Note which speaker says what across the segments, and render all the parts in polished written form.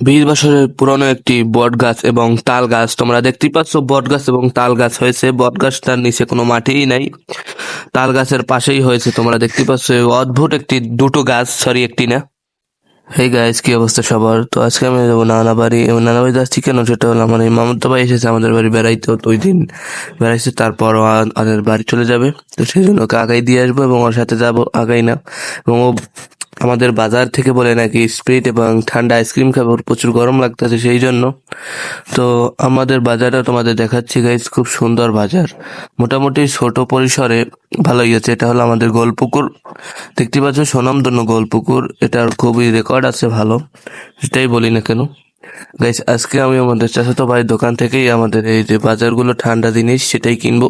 Speaker 1: 20 বছরের পুরনো একটি বট গাছ এবং তাল গাছ তোমরা দেখতেই পাচ্ছ। বট গাছ এবং তাল গাছ হয়েছে, বট গাছটার নিচে কোনো মাটিই নাই, তাল গাছের পাশেই হয়েছে। তোমরা দেখতেই পাচ্ছ অদ্ভুত একটি দুটো গাছ, সরি একটি না। হেই গাইস, কি অবস্থা সবার? তো আজকে আমি যাবো নানা বাড়ি, এবং নানা বাড়ি যাচ্ছি কেন, সেটা হলো আমার এই মামাতো ভাই এসেছে আমাদের বাড়ি বেড়াইতে। তো ওই দিন বেড়াইছে, তারপর আমাদের বাড়ি চলে যাবে। তো সেই জন্য ওকে আগাই দিয়ে আসবো এবং ওর সাথে যাবো, আগাই না। এবং ও আমাদের বাজার থেকে বলে নাকি স্প্রিট এবং ঠান্ডা আইসক্রিম খাবো, ওর প্রচুর গরম লাগতেছে সেই জন্য। তো আমাদের বাজারটা তোমাদের দেখাচ্ছি গাইস, খুব সুন্দর বাজার, মোটামুটি ছোট পরিসরে ভালোই আছে। এটা হলো আমাদের গোলপুকুর, দেখতে পাচ্ছ স্বনামধন্য গোলপুকুর, এটার খুবই রেকর্ড আছে ভালো, সেটাই বলি না কেন। গাইস আজকে আমি আমাদের চাচাতো ভাইয়ের দোকান থেকেই আমাদের এই যে বাজারগুলো ঠান্ডা জিনিস সেটাই কিনবো।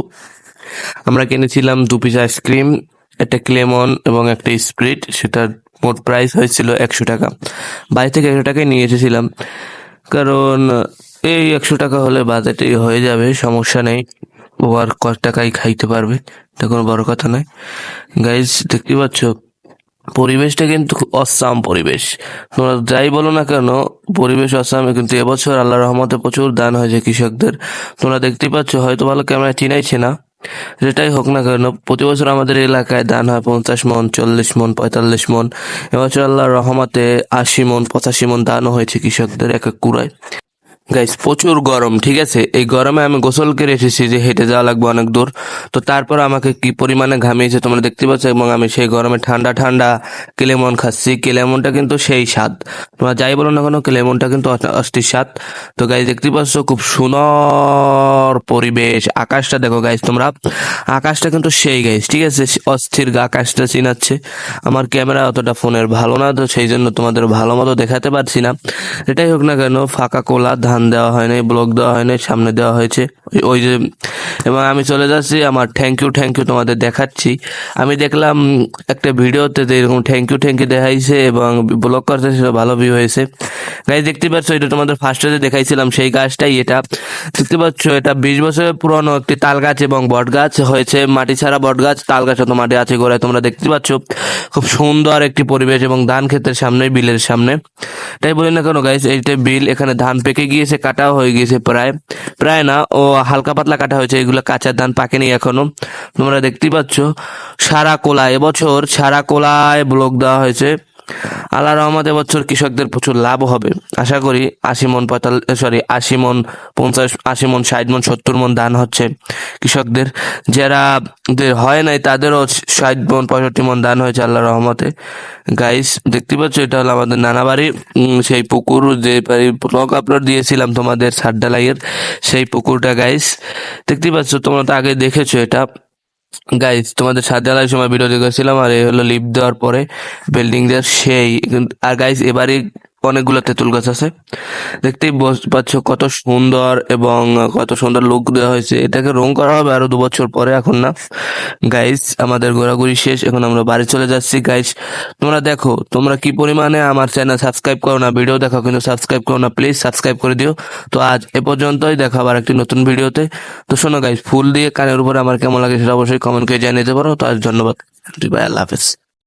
Speaker 1: আমরা কিনেছিলাম 2 পিস আইসক্রিম, একটা ক্লেমন এবং একটা স্প্রিট, সেটার মোট প্রাইস হয়েছিল 100 টাকা। বাড়ি থেকে 100 টাকায় নিয়ে এসেছিলাম, কারণ এই 100 টাকা হলে বাজেটেই হয়ে যাবে, সমস্যা নেই। ও আর কত টাকাই খাইতে পারবে, এটা কোনো বড় কথা নয়। গাইজ দেখতে পাচ্ছ পরিবেশটা কিন্তু অসাম পরিবেশ, তোমরা যাই বলো না কেন পরিবেশ অসাম। কিন্তু এবছর আল্লাহ রহমতে প্রচুর দান হয়েছে কৃষকদের, তোমরা দেখতে পাচ্ছ, হয়তো ভালো ক্যামেরা চিনাইছে না। যেটাই হোক না কেন প্রতি বছর আমাদের এলাকায় দান হয় 50 মন, 40 মন, 45 মন। এবছর আল্লাহর রহমতে 80 মন, 85 মন দানও হয়েছে কৃষকদের এক এক কুড়ায়। গাইস প্রচুর গরম, ঠিক আছে, এই গরমে আমি গোসল করে এসেছি যে হেঁটে যাওয়া লাগবে অনেক দূর। তো তারপর আমাকে কি পরিমাণে ঘামিয়েছে তোমরা দেখতে পাচ্ছ, এবং আমি সেই গরমে ঠান্ডা ঠান্ডা কেলেমন খাচ্ছি। কেলেমনটা কিন্তু সেই স্বাদ, তোমরা যাই বলো না কেন কেলেমনটা কিন্তু অস্থির স্বাদ। তো গাইস দেখতে পাচ্ছ খুব সুন্দর পরিবেশ, আকাশটা দেখো গাইস তোমরা, আকাশটা কিন্তু সেই গাইস, ঠিক আছে, অস্থির আকাশটা চিনাচ্ছে। আমার ক্যামেরা অতটা ফোনের ভালো না, তো সেই জন্য তোমাদের ভালো মতো দেখাতে পারছি না। এটাই হোক না কেন ফাঁকা কোলা, ধান দেওয়া হয় নাই, ব্লক দেওয়া হয় নাই, সামনে দেওয়া হয়েছে ওই যে। এবং আমি চলে যাচ্ছি, আমার থ্যাংক ইউ তোমাদের দেখাচ্ছি। আমি দেখলাম একটা ভিডিওতে যে এরকম থ্যাংক ইউ দেখাইছে এবং ব্লক করছে, সেটা ভালো ভিউ হয়েছে। গাইজ দেখতে পাচ্ছ এটা তোমাদের ফার্স্টে যে দেখাইছিলাম সেই গাছটাই এটা, দেখতে পাচ্ছ এটা 20 বছরের পুরনো একটি তাল গাছ এবং বট গাছ হয়েছে, মাটি ছাড়া বট গাছ, তাল গাছ তো মাটি আছে গোড়ায়। তোমরা দেখতে পাচ্ছ খুব সুন্দর একটি পরিবেশ এবং ধান ক্ষেতের সামনে, বিলের সামনে। তাই বলি না কেন গাইজ, এইটা বিল, এখানে ধান পেকে গিয়েছে, কাটাও হয়ে গিয়েছে, প্রায় প্রায় না ও হালকা পাতলা কাটা হয়েছে, এগুলো কাঁচা ধান পাকেনি এখনো। তোমরা দেখতেই পাচ্ছ সারা কোলায়, এবছর সারা কোলায় ব্লক দেওয়া হয়েছে। আল্লাহ রহমত এবছর কৃষকদের প্রচুর লাভ হবে আশা করি। 80 মন 80 মন 50, 80 মন, 60 মন, 70 মন দান হচ্ছে কৃষকদের। যারা হয় নাই তাদেরও 60 মন, 65 মন দান হয়েছে আল্লাহ রহমতে। গাইস দেখতে পাচ্ছ এটা হলো আমাদের নানা বাড়ি, সেই পুকুর যে ব্লগ আপলোড দিয়েছিলাম তোমাদের ছাদ ঢালাইয়ের, সেই পুকুরটা গাইস দেখতে পাচ্ছ, তোমরা তো আগে দেখেছো এটা। গাইজ তোমাদের সাথে আলার সময় ভিডিও দেখেছিলাম, আর এই হলো লিফট দেওয়ার পরে বিল্ডিং দেওয়ার সেই। আর গাইজ এবারে অনেকগুলো তেঁতুল গাছ আছে, দেখতেই পাচ্ছ কত সুন্দর এবং কত সুন্দর লুক দেওয়া হয়েছে। এটাকে রং করা হবে আরো 2 বছর পরে, এখন না। গাইজ আমাদের ঘোরাঘুরি শেষ, এখন আমরা বাড়ি চলে যাচ্ছি। গাইজ তোমরা দেখো তোমরা কি পরিমাণে আমার চ্যানেল সাবস্ক্রাইব করো না, ভিডিও দেখো কিন্তু সাবস্ক্রাইব করো না, প্লিজ সাবস্ক্রাইব করে দিও। তো আজ এ পর্যন্তই, দেখা আবার একটি নতুন ভিডিওতে। তো শোনো গাইজ, ফুল দিয়ে কানের উপরে আমার কেমন লাগে সেটা অবশ্যই কমেন্ট করে জানিয়ে দিতে পারো। তো আজ ধন্যবাদ, বাই, আল্লাহ হাফেজ।